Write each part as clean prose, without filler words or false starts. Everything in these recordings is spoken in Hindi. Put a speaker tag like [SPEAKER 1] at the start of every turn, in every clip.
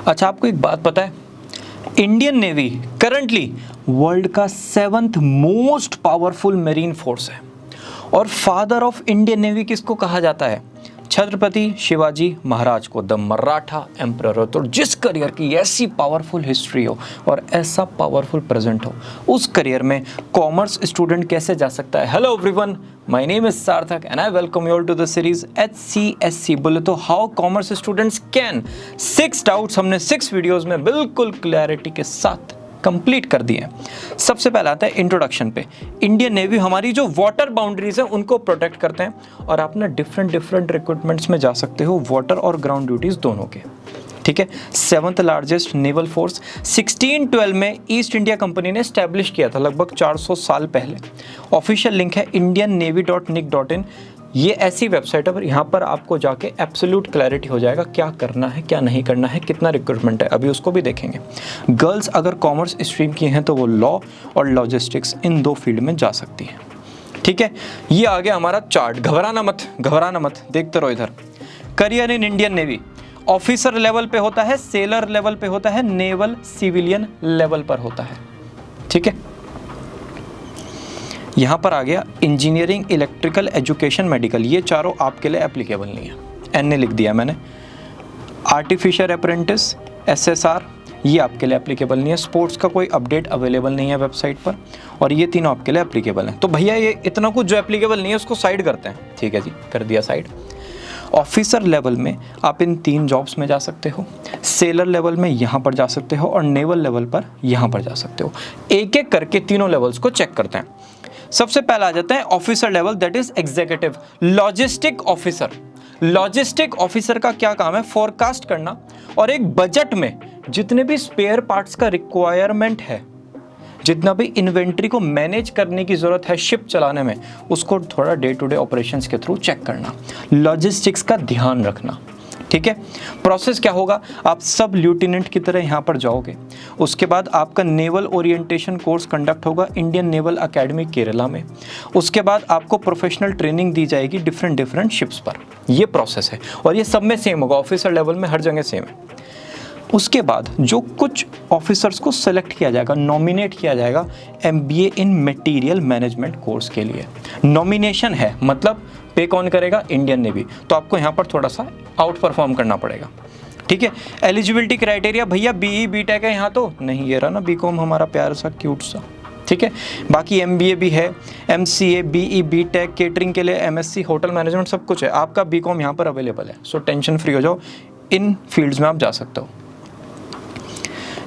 [SPEAKER 1] अच्छा, आपको एक बात पता है, इंडियन नेवी करंटली वर्ल्ड का 7th most powerful marine force है। और फादर ऑफ इंडियन नेवी किसको कहा जाता है? छत्रपति शिवाजी महाराज को, द मराठा एम्परर हो। तो जिस करियर की ऐसी पावरफुल हिस्ट्री हो और ऐसा पावरफुल प्रेजेंट हो, उस करियर में कॉमर्स स्टूडेंट कैसे जा सकता है? Hello everyone, my name is Sarthak and I welcome you all to the series HCSC। बोले तो how commerce students can. 6 doubts हमने 6 वीडियोस में बिल्कुल क्लैरिटी के साथ कंप्लीट कर दिए। सबसे पहला आता है इंट्रोडक्शन पे। इंडियन नेवी हमारी जो वाटर बाउंड्रीज है उनको प्रोटेक्ट करते हैं और आप ना डिफरेंट रिक्रूटमेंट्स में जा सकते हो, वाटर और ग्राउंड ड्यूटीज दोनों के। ठीक है, 7th लार्जेस्ट नेवल फोर्स 1612 में ईस्ट इंडिया कंपनी ने स्टैब्लिश किया था, लगभग 400 साल पहले। ऑफिशियल लिंक है indiannavy.nic.in। ये ऐसी वेबसाइट है पर यहाँ पर आपको जाके एब्सोल्यूट क्लैरिटी हो जाएगा क्या करना है, क्या नहीं करना है, कितना रिक्रूटमेंट है, अभी उसको भी देखेंगे। गर्ल्स अगर कॉमर्स स्ट्रीम की हैं तो वो लॉ और लॉजिस्टिक्स इन 2 फील्ड में जा सकती हैं। ठीक है, ये आ गया हमारा चार्ट। घबराना मत, देखते रहो इधर। Career in Indian navy officer level पे होता है, सेलर लेवल पे होता है, नेवल सिविलियन लेवल पर होता है। ठीक है, यहाँ पर आ गया इंजीनियरिंग, इलेक्ट्रिकल, एजुकेशन, मेडिकल, ये चारों आपके लिए एप्लीकेबल नहीं है, एन लिख दिया मैंने। आर्टिफिशियल अप्रेंटिस, SSR, ये आपके लिए एप्लीकेबल नहीं है। स्पोर्ट्स का कोई अपडेट अवेलेबल नहीं है वेबसाइट पर, और ये तीनों आपके लिए एप्लीकेबल हैं। तो भैया ये इतना कुछ जो एप्लीकेबल नहीं है उसको साइड करते हैं। ठीक है जी, कर दिया साइड। ऑफिसर लेवल में आप इन 3 जॉब्स में जा सकते हो, सेलर लेवल में यहाँ पर जा सकते हो, और नेवल लेवल पर यहाँ पर जा सकते हो। एक एक करके तीनों लेवल्स को चेक करते हैं। सबसे पहला आ जाता है officer level, that is executive logistic officer. Logistic officer का क्या काम है? फोरकास्ट करना और एक बजट में जितने भी स्पेयर पार्ट्स का रिक्वायरमेंट है, जितना भी इन्वेंट्री को मैनेज करने की जरूरत है शिप चलाने में, उसको थोड़ा डे टू डे ऑपरेशंस के थ्रू चेक करना, लॉजिस्टिक्स का ध्यान रखना। ठीक है, प्रोसेस क्या होगा? आप सब ल्यूटिनेंट की तरह यहाँ पर जाओगे, उसके बाद आपका नेवल ओरिएंटेशन कोर्स कंडक्ट होगा इंडियन नेवल अकेडमी केरला में। उसके बाद आपको प्रोफेशनल ट्रेनिंग दी जाएगी डिफरेंट शिप्स पर। ये प्रोसेस है और ये सब में सेम होगा, ऑफिसर लेवल में हर जगह सेम है। उसके बाद जो कुछ ऑफिसर्स को सेलेक्ट किया जाएगा, नॉमिनेट किया जाएगा MBA इन मटेरियल मैनेजमेंट कोर्स के लिए। नॉमिनेशन है, मतलब पे कौन करेगा? Indian navy. तो आपको यहाँ पर थोड़ा सा आउट परफॉर्म करना पड़ेगा। ठीक है, एलिजिबिलिटी क्राइटेरिया भैया BE BTech है यहाँ तो नहीं, ये रहा ना BCom हमारा प्यारा सा क्यूट सा। ठीक है, बाकी MBA भी है, MCA, BE BTech, केटरिंग के लिए MSc, होटल मैनेजमेंट, सब कुछ है। आपका BCom यहाँ पर अवेलेबल है, सो टेंशन फ्री हो जाओ, इन फील्ड्स में आप जा सकते हो।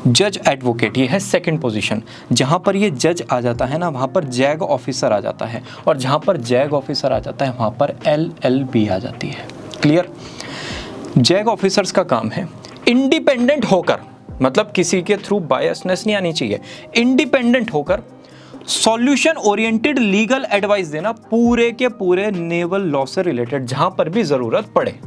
[SPEAKER 1] जज एडवोकेट, ये है सेकंड पोजीशन। जहाँ पर ये जज आ जाता है ना, वहाँ पर जैग ऑफिसर आ जाता है, और जहाँ पर जैग ऑफिसर आ जाता है वहाँ पर LLB आ जाती है। क्लियर? जैग ऑफिसर्स का काम है इंडिपेंडेंट होकर, मतलब किसी के थ्रू बायसनेस नहीं आनी चाहिए, इंडिपेंडेंट होकर सॉल्यूशन ओरिएंटेड लीगल एडवाइस देना पूरे के पूरे नेवल लॉ से रिलेटेड, जहाँ पर भी ज़रूरत पड़े।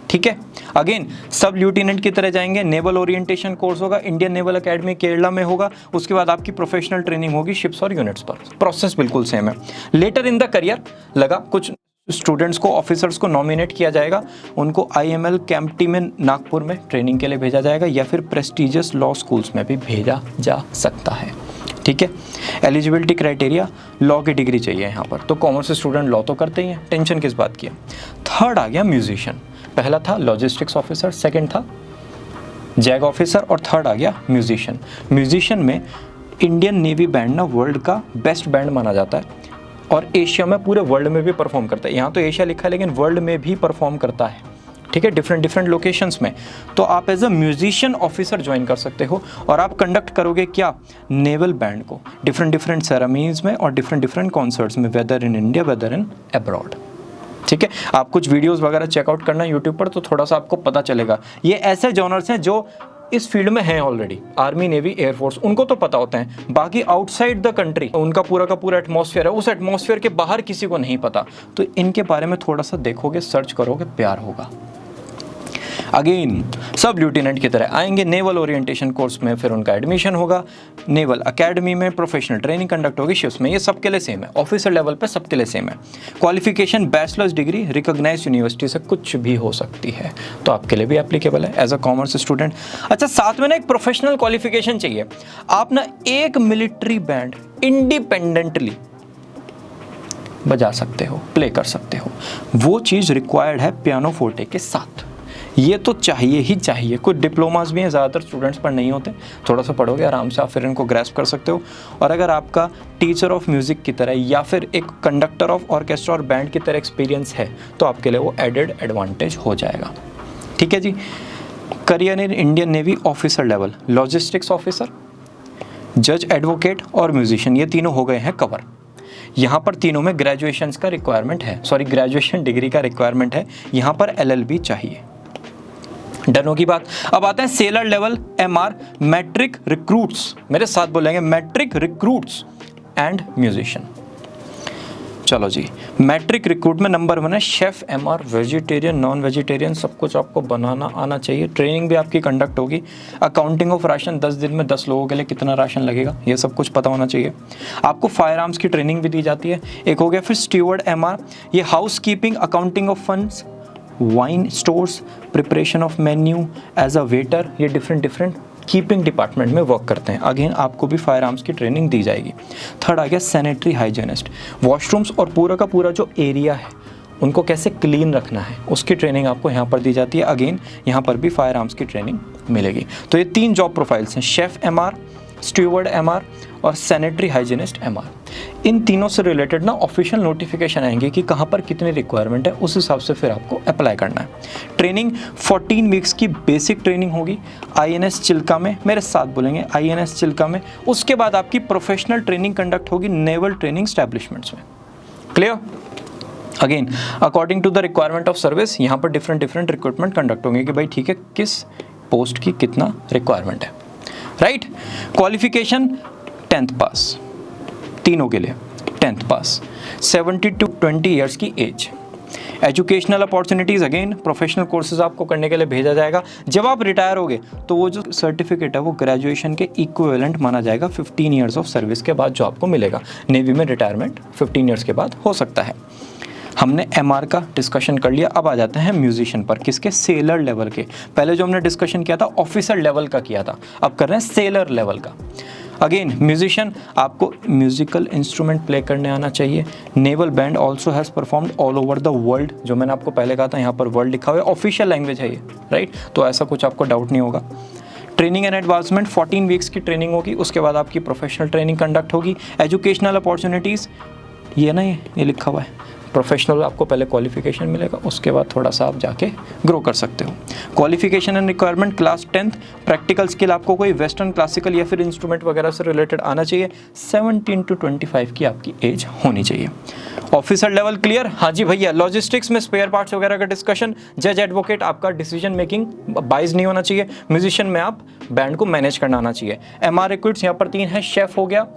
[SPEAKER 1] ठीक है, अगेन सब ल्यूटिनेंट की तरह जाएंगे, नेवल ओरिएंटेशन कोर्स होगा, इंडियन नेवल एकेडमी केरला में होगा। उसके बाद आपकी प्रोफेशनल ट्रेनिंग होगी शिप्स और यूनिट्स पर। प्रोसेस बिल्कुल सेम है। लेटर इन द करियर लगा, कुछ स्टूडेंट्स को, ऑफिसर्स को नॉमिनेट किया जाएगा, उनको IML कैंपटी में नागपुर में ट्रेनिंग के लिए भेजा जाएगा, या फिर प्रेस्टिजियस लॉ स्कूल्स में भी भेजा जा सकता है। ठीक है, एलिजिबिलिटी क्राइटेरिया लॉ की डिग्री चाहिए यहाँ पर, तो कॉमर्स स्टूडेंट लॉ तो करते ही हैं, टेंशन किस बात की है। थर्ड आ गया म्यूजिशियन। पहला था लॉजिस्टिक्स ऑफिसर, सेकंड था जैग ऑफिसर, और थर्ड आ गया म्यूजिशियन। म्यूजिशियन में इंडियन नेवी बैंड ना वर्ल्ड का बेस्ट बैंड माना जाता है, और एशिया में, पूरे वर्ल्ड में भी परफॉर्म करता है। यहाँ तो एशिया लिखा है लेकिन वर्ल्ड में भी परफॉर्म करता है। ठीक है, डिफरेंट लोकेशंस में। तो आप as a musician officer join कर सकते हो, और आप कंडक्ट करोगे क्या? नेवल बैंड को डिफरेंट सेरेमनीज में और डिफरेंट कॉन्सर्ट्स में, whether in India whether in abroad. ठीक है, आप कुछ वीडियोस वगैरह चेकआउट करना यूट्यूब पर, तो थोड़ा सा आपको पता चलेगा। ये ऐसे जॉनर्स हैं जो इस फील्ड में हैं ऑलरेडी, आर्मी, नेवी, एयरफोर्स, उनको तो पता होता है। बाकी आउटसाइड द कंट्री उनका पूरा का पूरा एटमॉस्फेयर है, उस एटमॉस्फेयर के बाहर किसी को नहीं पता। तो इनके बारे में थोड़ा सा देखोगे, सर्च करोगे, प्यार होगा। अगेन सब ल्यूटेनेंट की तरह आएंगे नेवल ओरिएंटेशन कोर्स में, फिर उनका एडमिशन होगा, नेवल अकेडमी में प्रोफेशनल ट्रेनिंग कंडक्ट होगी शिफ्ट में। ये सबके लिए सेम है, ऑफिसर लेवल पे सबके लिए सेम है। Qualification bachelors degree recognised university से कुछ भी हो सकती है, तो आपके लिए भी एप्लीकेबल है एज अ कॉमर्स स्टूडेंट। अच्छा, साथ में ना एक प्रोफेशनल क्वालिफिकेशन चाहिए। आप ना एक मिलिट्री बैंड इंडिपेंडेंटली बजा सकते हो, प्ले कर सकते हो, वो चीज़ रिक्वायर्ड है पियानो फोर्टे के साथ। ये तो चाहिए ही चाहिए। कुछ डिप्लोमास भी हैं, ज़्यादातर स्टूडेंट्स पर नहीं होते, थोड़ा सा पढ़ोगे आराम से आप फिर इनको ग्रैस्प कर सकते हो। और अगर आपका टीचर ऑफ म्यूज़िक की तरह या फिर एक कंडक्टर ऑफ ऑर्केस्ट्रा और बैंड की तरह एक्सपीरियंस है तो आपके लिए वो एडेड एडवांटेज हो जाएगा। ठीक है जी। Career in Indian navy officer level, logistics officer, जज, एडवोकेट और म्यूजिशियन, ये तीनों हो गए हैं कवर। यहाँ पर तीनों में ग्रेजुएशन का रिक्वायरमेंट है, सॉरी ग्रेजुएशन डिग्री का रिक्वायरमेंट है, यहाँ पर LLB चाहिए। डन होगी बात। अब आते हैं sailor level MR, matric recruits, मेरे साथ बोलेंगे मैट्रिक रिक्रूट्स एंड म्यूजिशियन। चलो जी, मैट्रिक रिक्रूट में नंबर 1 है chef MR, vegetarian non vegetarian सब कुछ आपको बनाना आना चाहिए। ट्रेनिंग भी आपकी कंडक्ट होगी। अकाउंटिंग ऑफ राशन, 10 दिन में 10 लोगों के लिए कितना राशन लगेगा ये सब कुछ पता होना चाहिए। आपको फायर आर्म्स की ट्रेनिंग भी दी जाती है। एक हो गया फिर स्टीवर्ड MR, ये house keeping, accounting of funds, wine stores, preparation of menu, as a waiter, ये डिफरेंट कीपिंग डिपार्टमेंट में वर्क करते हैं। अगेन आपको भी फायर आर्म्स की ट्रेनिंग दी जाएगी। थर्ड आ गया सैनिटरी हाइजीनिस्ट, वॉशरूम्स और पूरा का पूरा जो एरिया है उनको कैसे क्लीन रखना है उसकी ट्रेनिंग आपको यहाँ पर दी जाती है। अगेन यहाँ पर भी फायर आर्म्स की ट्रेनिंग मिलेगी। तो ये 3 जॉब प्रोफाइल्स हैं, शेफ MR, स्टीवर्ड MR और सैनिटरी हाइजीनिस्ट MR। इन तीनों से रिलेटेड ना ऑफिशियल नोटिफिकेशन आएंगे कि कहाँ पर कितनी रिक्वायरमेंट है, उस हिसाब से फिर आपको अप्लाई करना है। ट्रेनिंग 14 वीक्स की बेसिक ट्रेनिंग होगी INS चिल्का में, मेरे साथ बोलेंगे INS चिल्का में। उसके बाद आपकी प्रोफेशनल ट्रेनिंग कंडक्ट होगी नेवल ट्रेनिंग स्टैब्लिशमेंट्स में। Clear? Again according to the requirement of service यहाँ पर डिफरेंट रिक्रूटमेंट कंडक्ट होंगे कि भाई ठीक है किस पोस्ट की कितना रिक्वायरमेंट है। राइट? क्वालिफिकेशन 10th पास, तीनों के लिए 10th पास, 70 to 20 ईयर्स की age. Educational opportunities, again professional courses आपको करने के लिए भेजा जाएगा। जब आप रिटायर होगे तो वो जो सर्टिफिकेट है वो ग्रेजुएशन के इक्विवेलेंट माना जाएगा 15 ईयर्स ऑफ सर्विस के बाद जो आपको मिलेगा। नेवी में रिटायरमेंट 15 ईयर्स के बाद हो सकता है। हमने MR का डिस्कशन कर लिया। अब आ जाते हैं म्यूजिशियन पर, किसके? सेलर लेवल के। पहले जो हमने डिस्कशन किया था ऑफिसर लेवल का किया था, अब कर रहे हैं सेलर लेवल का। अगेन म्यूजिशियन, आपको म्यूजिकल इंस्ट्रूमेंट प्ले करने आना चाहिए। Naval band also has performed all over the world, जो मैंने आपको पहले कहा था यहाँ पर वर्ल्ड लिखा हुआ है, ऑफिशियल लैंग्वेज है ये, राइट? तो ऐसा कुछ आपको डाउट नहीं होगा। ट्रेनिंग एंड एडवांसमेंट 14 वीक्स की ट्रेनिंग होगी, उसके बाद आपकी प्रोफेशनल ट्रेनिंग कंडक्ट होगी। एजुकेशनल अपॉर्चुनिटीज़ ये ना ये लिखा हुआ है, प्रोफेशनल आपको पहले क्वालिफिकेशन मिलेगा, उसके बाद थोड़ा सा आप जाके ग्रो कर सकते हो। Qualification and requirement class 10th, practical skill आपको कोई वेस्टर्न क्लासिकल या फिर इंस्ट्रूमेंट वगैरह से रिलेटेड आना चाहिए। 17 to 25 की आपकी एज होनी चाहिए। Officer level clear? हाँ जी भैया। लॉजिस्टिक्स में स्पेयर पार्ट्स वगैरह का डिस्कशन, जज, एडवोकेट, आपका डिसीजन मेकिंग बाइज नहीं होना चाहिए। म्यूजिशियन में आप बैंड को मैनेज करना आना चाहिए। MR रिक्रूट्स यहाँ पर 3 है, शेफ हो गया,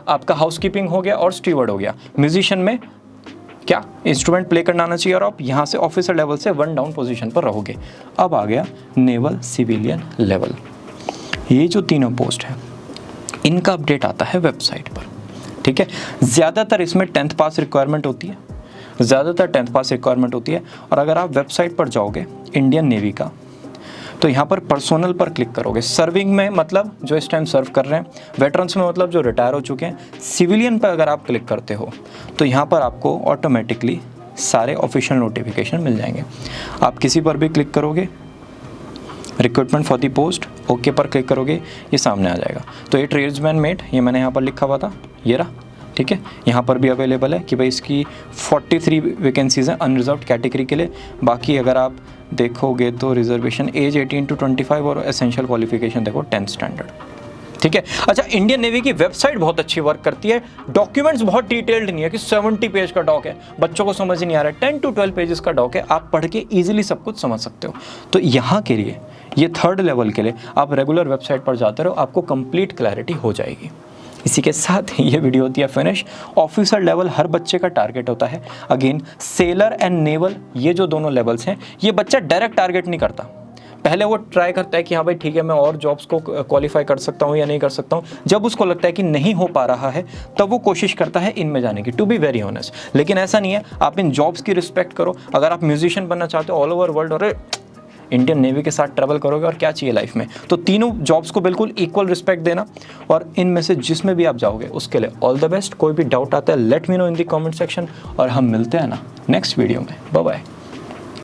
[SPEAKER 1] आपका हाउसकीपिंग हो गया और स्टीवर्ड हो गया। म्यूजिशियन में क्या? इंस्ट्रूमेंट प्ले करना आना चाहिए और आप यहाँ से ऑफिसर लेवल से 1 डाउन पोजीशन पर रहोगे। अब आ गया नेवल सिविलियन लेवल। ये जो तीनों पोस्ट है इनका अपडेट आता है वेबसाइट पर, ठीक है? ज़्यादातर इसमें 10th पास रिक्वायरमेंट होती है, ज़्यादातर 10th पास रिक्वायरमेंट होती है। और अगर आप वेबसाइट पर जाओगे इंडियन नेवी का, तो यहाँ पर पर्सोनल पर क्लिक करोगे। सर्विंग में मतलब जो इस टाइम सर्व कर रहे हैं, वेटरन्स में मतलब जो रिटायर हो चुके हैं, सिविलियन पर अगर आप क्लिक करते हो तो यहाँ पर आपको ऑटोमेटिकली सारे ऑफिशियल नोटिफिकेशन मिल जाएंगे। आप किसी पर भी क्लिक करोगे, recruitment for the post, okay पर क्लिक करोगे, ये सामने आ जाएगा। तो ये ट्रेड्समैन मेट, ये मैंने यहाँ पर लिखा हुआ था, ये रहा, ठीक है? यहाँ पर भी अवेलेबल है कि भाई इसकी 43 वैकेंसीज़ हैं अनरिजर्व्ड कैटेगरी के लिए। बाकी अगर आप देखोगे तो रिजर्वेशन एज 18 to 25 और एसेंशियल क्वालिफिकेशन देखो 10th स्टैंडर्ड, ठीक है? अच्छा, इंडियन नेवी की वेबसाइट बहुत अच्छी वर्क करती है। डॉक्यूमेंट्स बहुत डिटेल्ड नहीं है कि 70 पेज का डॉक है, बच्चों को समझ ही नहीं आ रहा है। 10 to 12 पेजेस का डॉक है, आप पढ़ के ईजिली सब कुछ समझ सकते हो। तो यहाँ के लिए, ये 3rd लेवल के लिए आप रेगुलर वेबसाइट पर जाते रहो, आपको कंप्लीट क्लैरिटी हो जाएगी। इसी के साथ ये वीडियो होती है फिनिश। ऑफिसर लेवल हर बच्चे का टारगेट होता है। अगेन सेलर एंड नेवल, ये जो दोनों लेवल्स हैं, ये बच्चा डायरेक्ट टारगेट नहीं करता। पहले वो ट्राई करता है कि हाँ भाई ठीक है मैं और जॉब्स को क्वालिफाई कर सकता हूँ या नहीं कर सकता हूँ। जब उसको लगता है कि नहीं हो पा रहा है तब वो कोशिश करता है इनमें जाने की, टू बी वेरी ऑनेस्ट। लेकिन ऐसा नहीं है, आप इन जॉब्स की रिस्पेक्ट करो। अगर आप म्यूजिशियन बनना चाहते हो ऑल ओवर वर्ल्ड, और इंडियन नेवी के साथ ट्रैवल करोगे और क्या चाहिए लाइफ में, तो तीनों जॉब्स को बिल्कुल इक्वल रिस्पेक्ट देना, और इनमें से जिसमें भी आप जाओगे उसके लिए ऑल द बेस्ट। कोई भी डाउट आता है let me know in the comment section, और हम मिलते हैं ना नेक्स्ट वीडियो में। Bye bye.